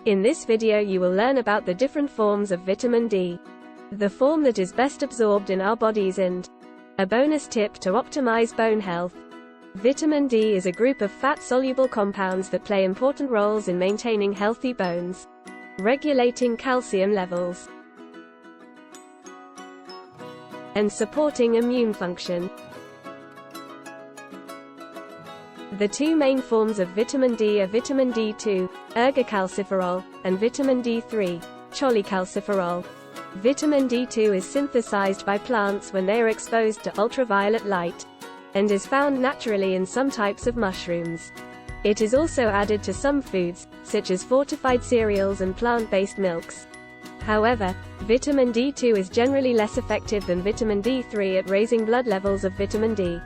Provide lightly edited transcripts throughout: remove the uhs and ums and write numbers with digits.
In this video you will learn about the different forms of vitamin D, the form that is best absorbed in our bodies, and a bonus tip to optimize bone health. Vitamin D is a group of fat-soluble compounds that play important roles in maintaining healthy bones, regulating calcium levels, and supporting immune function. The two main forms of vitamin D are vitamin D2, ergocalciferol, and vitamin D3, cholecalciferol. Vitamin D2 is synthesized by plants when they are exposed to ultraviolet light, and is found naturally in some types of mushrooms. It is also added to some foods, such as fortified cereals and plant-based milks. However, vitamin D2 is generally less effective than vitamin D3 at raising blood levels of vitamin D,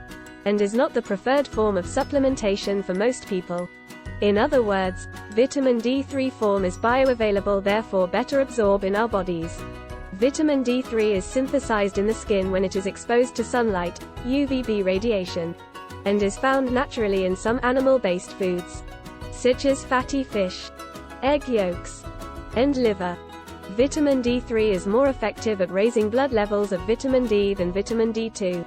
and is not the preferred form of supplementation for most people. In other words, vitamin D3 form is bioavailable, therefore better absorb in our bodies. Vitamin D3 is synthesized in the skin when it is exposed to sunlight, UVB radiation, and is found naturally in some animal-based foods, such as fatty fish, egg yolks, and liver. Vitamin D3 is more effective at raising blood levels of vitamin D than vitamin D2,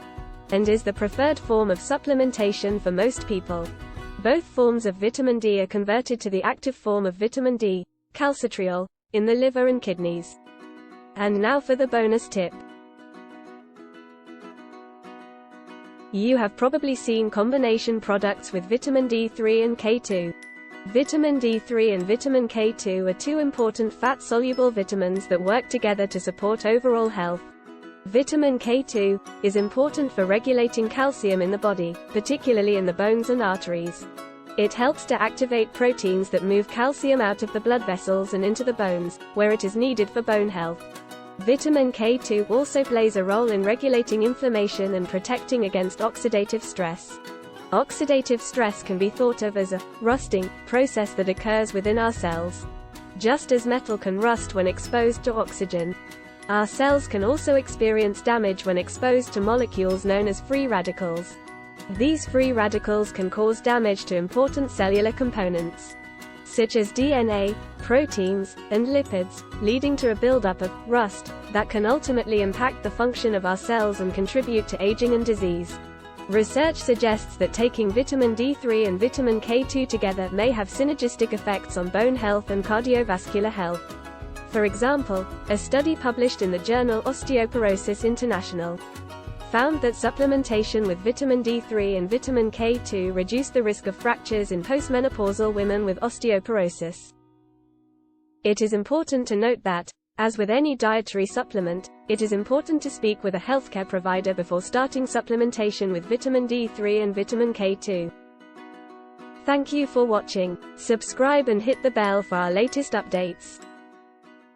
and is the preferred form of supplementation for most people. Both forms of vitamin D are converted to the active form of vitamin D, calcitriol, in the liver and kidneys. And now for the bonus tip. You have probably seen combination products with vitamin D3 and K2. Vitamin D3 and vitamin K2 are two important fat-soluble vitamins that work together to support overall health. Vitamin K2 is important for regulating calcium in the body, particularly in the bones and arteries. It helps to activate proteins that move calcium out of the blood vessels and into the bones, where it is needed for bone health. Vitamin K2 also plays a role in regulating inflammation and protecting against oxidative stress. Oxidative stress can be thought of as a rusting process that occurs within our cells. Just as metal can rust when exposed to oxygen, our cells can also experience damage when exposed to molecules known as free radicals. These free radicals can cause damage to important cellular components, such as DNA, proteins, and lipids, leading to a buildup of rust that can ultimately impact the function of our cells and contribute to aging and disease. Research suggests that taking vitamin D3 and vitamin K2 together may have synergistic effects on bone health and cardiovascular health. For example, a study published in the journal Osteoporosis International found that supplementation with vitamin D3 and vitamin K2 reduced the risk of fractures in postmenopausal women with osteoporosis. It is important to note that, as with any dietary supplement, it is important to speak with a healthcare provider before starting supplementation with vitamin D3 and vitamin K2. Thank you for watching. Subscribe and hit the bell for our latest updates.